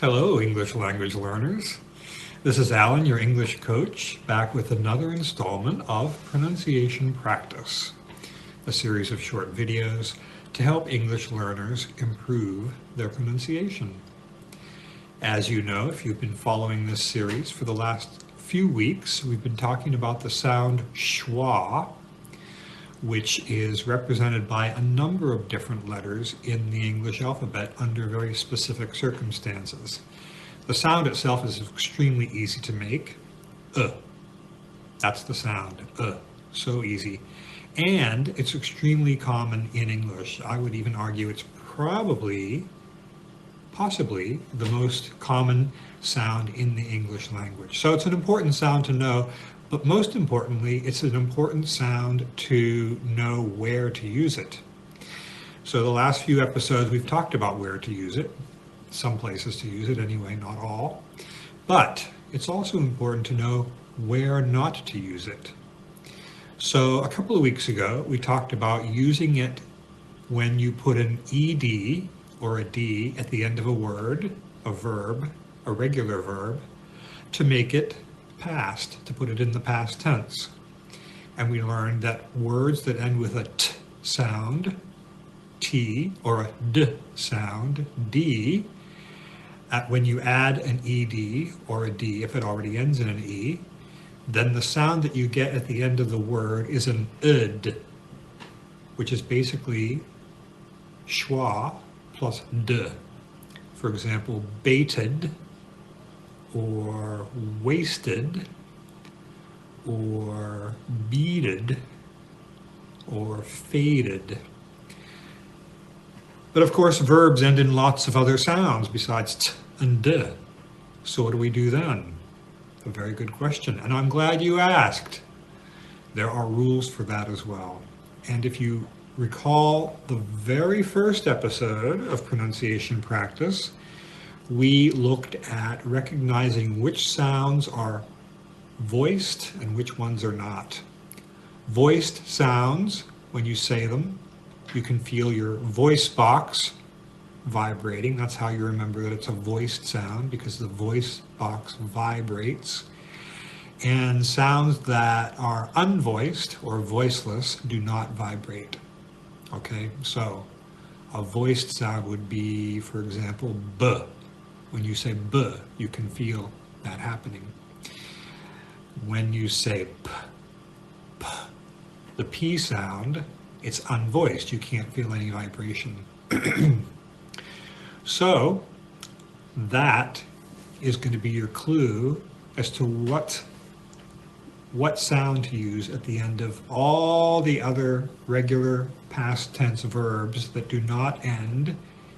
Hello, English language learners. This is Alan, your English coach, back with another installment of Pronunciation Practice, a series of short videos to help English learners improve their pronunciation. As you know, if you've been following this series for the last few weeks, we've been talking about the sound schwa, which is represented by a number of different letters in the English alphabet under very specific circumstances. The sound itself is extremely easy to make. That's the sound. So easy. And it's extremely common in English. I would even argue it's possibly the most common sound in the English language. So it's an important sound to know, but most importantly, it's an important sound to know where to use it. So the last few episodes we've talked about where to use it, some places to use it anyway, not all. But it's also important to know where not to use it. So a couple of weeks ago, we talked about using it when you put an ed or a d at the end of a word, a verb, a regular verb, to make it past, to put it in the past tense. And we learned that words that end with a t sound, t, or a d sound, d, when you add an ed or a d, if it already ends in an e, then the sound that you get at the end of the word is an ud, which is basically schwa plus d. For example, baited, or wasted, or beaded, or faded. But of course, verbs end in lots of other sounds besides t and d. So what do we do then? A very good question, and I'm glad you asked. There are rules for that as well. And if you recall the very first episode of Pronunciation Practice, we looked at recognizing which sounds are voiced and which ones are not. Voiced sounds, when you say them, you can feel your voice box vibrating. That's how you remember that it's a voiced sound, because the voice box vibrates. And sounds that are unvoiced or voiceless do not vibrate. Okay, so a voiced sound would be, for example, b. When you say b, you can feel that happening. When you say p, p, the p sound, it's unvoiced. You can't feel any vibration. So that is going to be your clue as to what sound to use at the end of all the other regular past tense verbs that do not end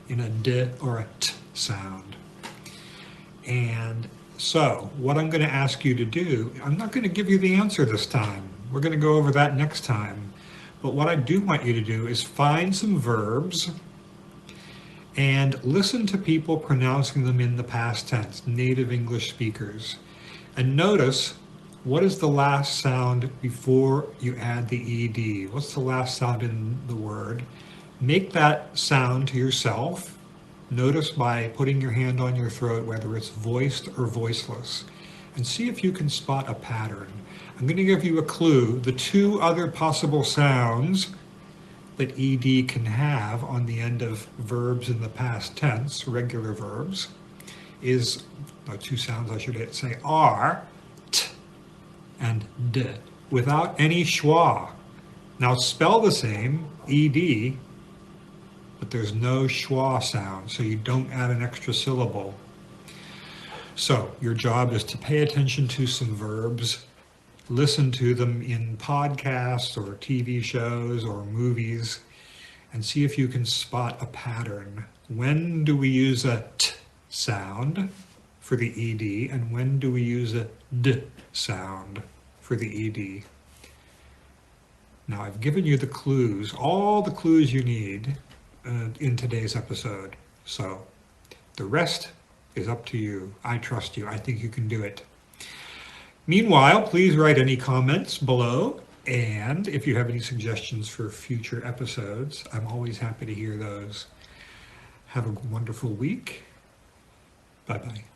in a d or a t sound. And so what I'm going to ask you to do, I'm not going to give you the answer this time. We're going to go over that next time. But what I do want you to do is find some verbs and listen to people pronouncing them in the past tense, native English speakers. And notice, what is the last sound before you add the ed? What's the last sound in the word? Make that sound to yourself. Notice by putting your hand on your throat whether it's voiced or voiceless, and see if you can spot a pattern. I'm going to give you a clue. The two other possible sounds that ed can have on the end of verbs in the past tense, regular verbs, is, two sounds I should say, are t and d, without any schwa. Now spell the same, ed, but there's no schwa sound, so you don't add an extra syllable. So your job is to pay attention to some verbs, listen to them in podcasts or TV shows or movies, and see if you can spot a pattern. When do we use a t sound for the ed, and when do we use a d sound for the ed? Now I've given you the clues, all the clues you need in today's episode. So the rest is up to you. I trust you. I think you can do it. Meanwhile, please write any comments below, and if you have any suggestions for future episodes, I'm always happy to hear those. Have a wonderful week, Bye-bye.